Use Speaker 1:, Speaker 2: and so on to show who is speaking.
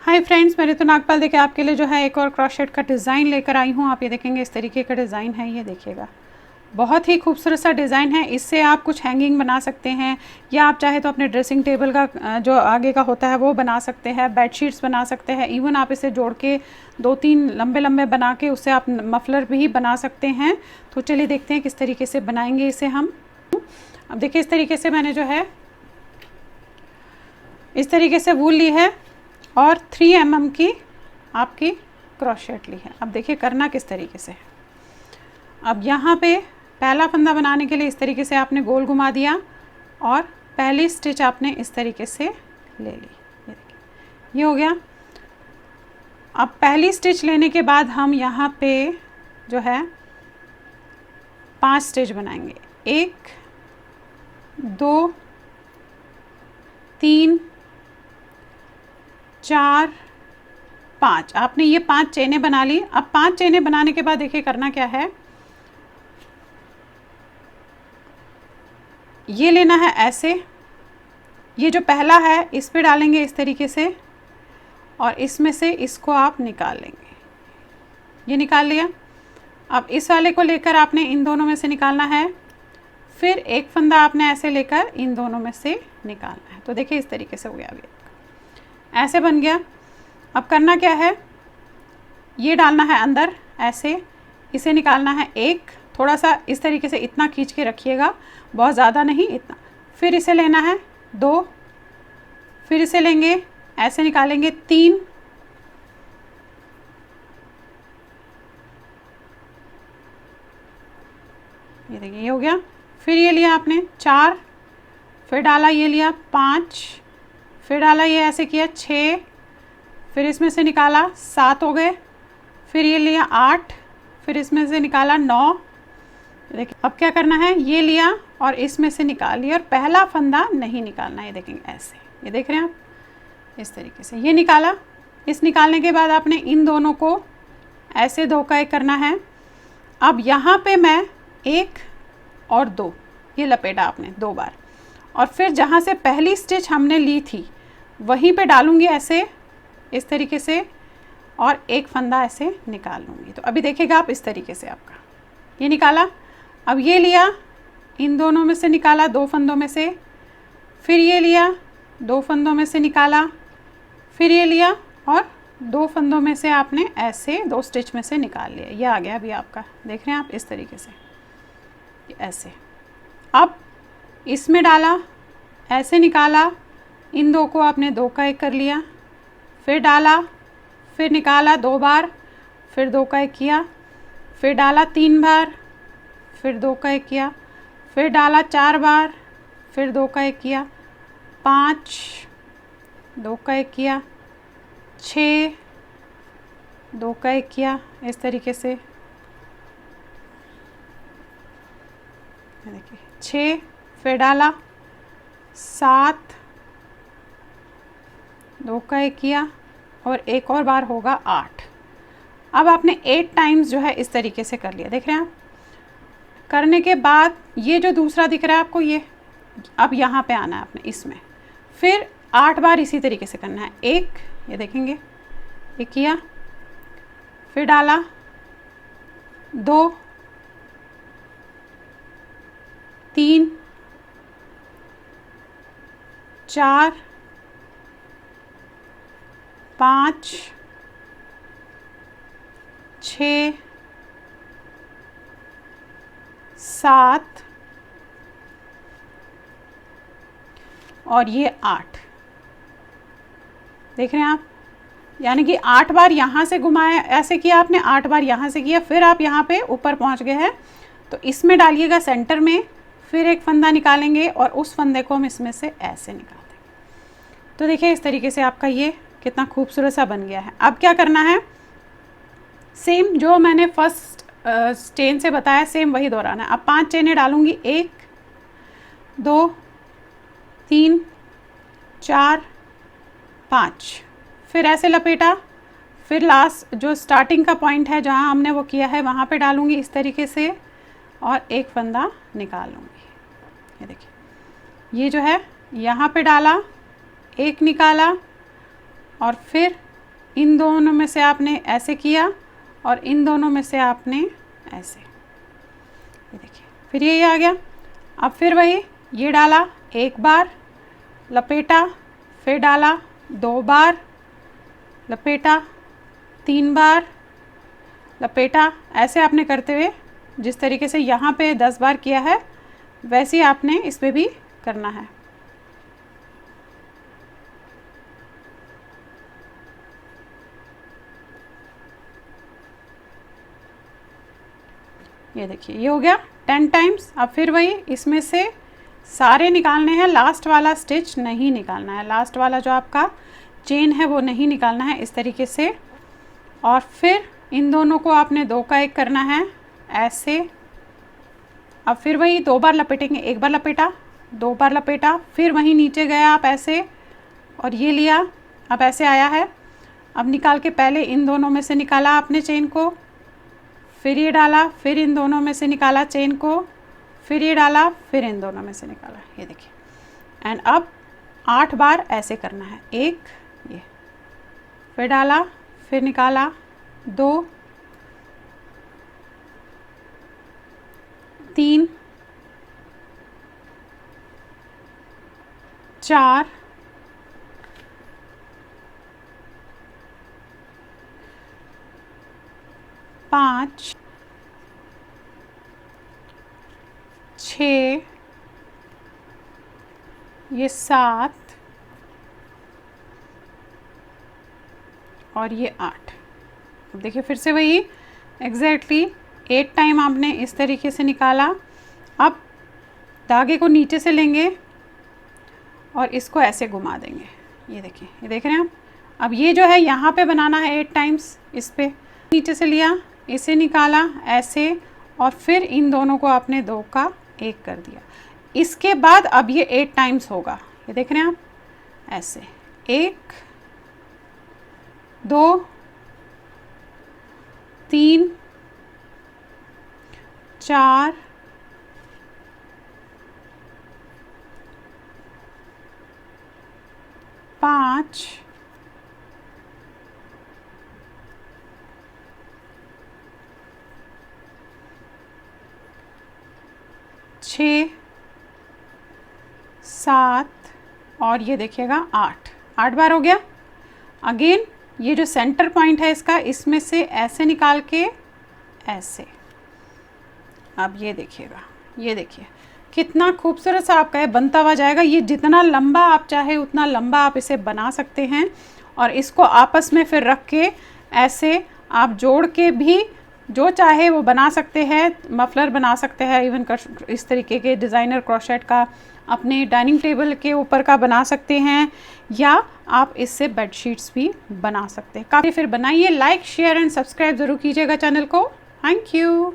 Speaker 1: Hi friends, मैं ऋतु नागपाल देखिए आपके लिए जो है एक और क्रॉशेट का डिज़ाइन लेकर आई हूँ। आप ये देखेंगे इस तरीके का डिज़ाइन है, ये देखिएगा बहुत ही खूबसूरत सा डिज़ाइन है। इससे आप कुछ हैंगिंग बना सकते हैं या आप चाहे तो अपने ड्रेसिंग टेबल का जो आगे का होता है वो बना सकते हैं, बेडशीट्स बना सकते हैं। इवन आप इसे जोड़ के 2-3 लंबे लंबे बना के उससे आप मफलर भी बना सकते हैं। तो चलिए देखते हैं किस तरीके से बनाएंगे इसे हम। अब देखिए इस तरीके से मैंने जो है इस तरीके से वूल ली है और 3 mm की आपकी क्रॉशेट ली है। अब देखिए करना किस तरीके से। अब यहाँ पे पहला फंदा बनाने के लिए इस तरीके से आपने गोल घुमा दिया और पहली स्टिच आपने इस तरीके से ले ली। ये देखिए ये हो गया। अब पहली स्टिच लेने के बाद हम यहाँ पे जो है 5 स्टिच बनाएंगे। 1 2 3 4 5। आपने ये 5 चेनें बना ली। अब 5 चेनें बनाने के बाद देखिए करना क्या है, ये लेना है ऐसे, ये जो पहला है इस पे डालेंगे इस तरीके से और इसमें से इसको आप निकाल लेंगे। ये निकाल लिया। अब इस वाले को लेकर आपने इन दोनों में से निकालना है, फिर एक फंदा आपने ऐसे लेकर इन दोनों में से निकालना है। तो देखिए इस तरीके से हो गया, अभी ऐसे बन गया। अब करना क्या है, ये डालना है अंदर ऐसे, इसे निकालना है एक, थोड़ा सा इस तरीके से इतना खींच के रखिएगा, बहुत ज़्यादा नहीं, इतना। फिर इसे लेना है 2, फिर इसे लेंगे ऐसे निकालेंगे 3, ये देखिए ये हो गया। फिर ये लिया आपने 4, फिर डाला ये लिया 5, फिर डाला ये ऐसे किया 6, फिर इसमें से निकाला 7 हो गए, फिर ये लिया 8, फिर इसमें से निकाला 9। देखिए अब क्या करना है, ये लिया और इसमें से निकाल लिया और पहला फंदा नहीं निकालना। ये देखेंगे ऐसे, ये देख रहे हैं आप इस तरीके से, ये निकाला। इस निकालने के बाद आपने इन दोनों को ऐसे धोखा करना है। अब यहाँ पे मैं 1 और 2 ये लपेटा आपने 2 बार, और फिर जहाँ से पहली स्टिच हमने ली थी वहीं पे डालूंगी ऐसे इस तरीके से और एक फंदा ऐसे निकाल लूँगी। तो अभी देखिएगा आप इस तरीके से, आपका ये निकाला। अब ये लिया, इन दोनों में से निकाला 2 फंदों में से, फिर ये लिया 2 फंदों में से निकाला, फिर ये लिया और 2 फंदों में से आपने ऐसे 2 स्टिच में से निकाल लिया। ये आ गया अभी आपका, देख रहे हैं आप इस तरीके से ऐसे। अब इसमें डाला ऐसे निकाला, इन 2 को आपने 2 का 1 कर लिया, फिर डाला, फिर निकाला 2 बार, फिर 2 का 1 किया, फिर डाला 3 बार, फिर 2 का 1 किया, फिर डाला 4 बार, फिर 2 का 1 किया, 5 2 का 1 किया, 6 2 का 1 किया, इस तरीके से देखिए 6, फिर डाला 7 2 का 1 किया और एक और बार होगा 8। अब आपने 8 टाइम्स जो है इस तरीके से कर लिया, देख रहे हैं आप। करने के बाद ये जो दूसरा दिख रहा है आपको, ये अब यहाँ पे आना है आपने इसमें, फिर 8 बार इसी तरीके से करना है। 1 ये देखेंगे, 1 किया, फिर डाला 2 3 4 5 6 7 और ये 8, देख रहे हैं आप। यानी कि 8 बार यहाँ से घुमाया, ऐसे किया आपने, 8 बार यहाँ से किया, फिर आप यहाँ पे ऊपर पहुँच गए हैं। तो इसमें डालिएगा सेंटर में, फिर एक फंदा निकालेंगे और उस फंदे को हम इसमें से ऐसे निकाल देंगे। तो देखिए इस तरीके से आपका ये कितना खूबसूरत सा बन गया है। अब क्या करना है, सेम जो मैंने फर्स्ट चेन से बताया सेम वही दोहराना है। अब 5 चेनें डालूंगी, 1 2 3 4 5, फिर ऐसे लपेटा, फिर लास्ट जो स्टार्टिंग का पॉइंट है जहाँ हमने वो किया है वहाँ पे डालूंगी इस तरीके से और एक फंदा निकाल लूँगी। ये देखिए ये जो है यहाँ पे डाला, एक निकाला और फिर इन दोनों में से आपने ऐसे किया और इन दोनों में से आपने ऐसे, ये देखिए, फिर ये आ गया। अब फिर वही ये डाला एक बार, लपेटा, फिर डाला 2 बार, लपेटा 3 बार, लपेटा। ऐसे आपने करते हुए जिस तरीके से यहाँ पे 10 बार किया है वैसे ही आपने इस पे भी करना है। ये देखिए ये हो गया 10 टाइम्स। अब फिर वही इसमें से सारे निकालने हैं, लास्ट वाला स्टिच नहीं निकालना है, लास्ट वाला जो आपका चेन है वो नहीं निकालना है, इस तरीके से। और फिर इन दोनों को आपने 2 का 1 करना है ऐसे। अब फिर वही 2 बार लपेटेंगे, 1 बार लपेटा, 2 बार लपेटा, फिर वहीं नीचे गए आप ऐसे और ये लिया, अब ऐसे आया है। अब निकाल के पहले इन दोनों में से निकाला आपने चेन को, फिर ये डाला, फिर इन दोनों में से निकाला चेन को, फिर ये डाला, फिर इन दोनों में से निकाला, ये देखिए। एंड अब 8 बार ऐसे करना है, 1 ये, फिर डाला, फिर निकाला, 2 3 4 5 6 ये 7 और ये 8। अब देखिए फिर से वही एग्जैक्टली 8 टाइम आपने इस तरीके से निकाला। अब धागे को नीचे से लेंगे और इसको ऐसे घुमा देंगे, ये देखिए, ये देख रहे हैं आप। अब ये जो है यहाँ पे बनाना है 8 टाइम्स, इस पे नीचे से लिया, इसे निकाला ऐसे और फिर इन दोनों को आपने 2 का 1 कर दिया। इसके बाद अब ये 8 टाइम्स होगा, ये देख रहे हैं आप ऐसे, 1 2 3 4 5 6 7 और ये देखिएगा 8 बार हो गया। अगेन ये जो सेंटर पॉइंट है इसका, इसमें से ऐसे निकाल के ऐसे, अब ये देखिएगा, ये देखिए कितना खूबसूरत सा आपका है बनता हुआ जाएगा। ये जितना लंबा आप चाहे उतना लंबा आप इसे बना सकते हैं और इसको आपस में फिर रख के ऐसे आप जोड़ के भी जो चाहे वो बना सकते हैं। मफलर बना सकते हैं, इवन इस तरीके के डिज़ाइनर क्रोशेट का अपने डाइनिंग टेबल के ऊपर का बना सकते हैं, या आप इससे बेडशीट्स भी बना सकते हैं। काफ़ी फिर बनाइए, लाइक शेयर एंड सब्सक्राइब ज़रूर कीजिएगा चैनल को। Thank you.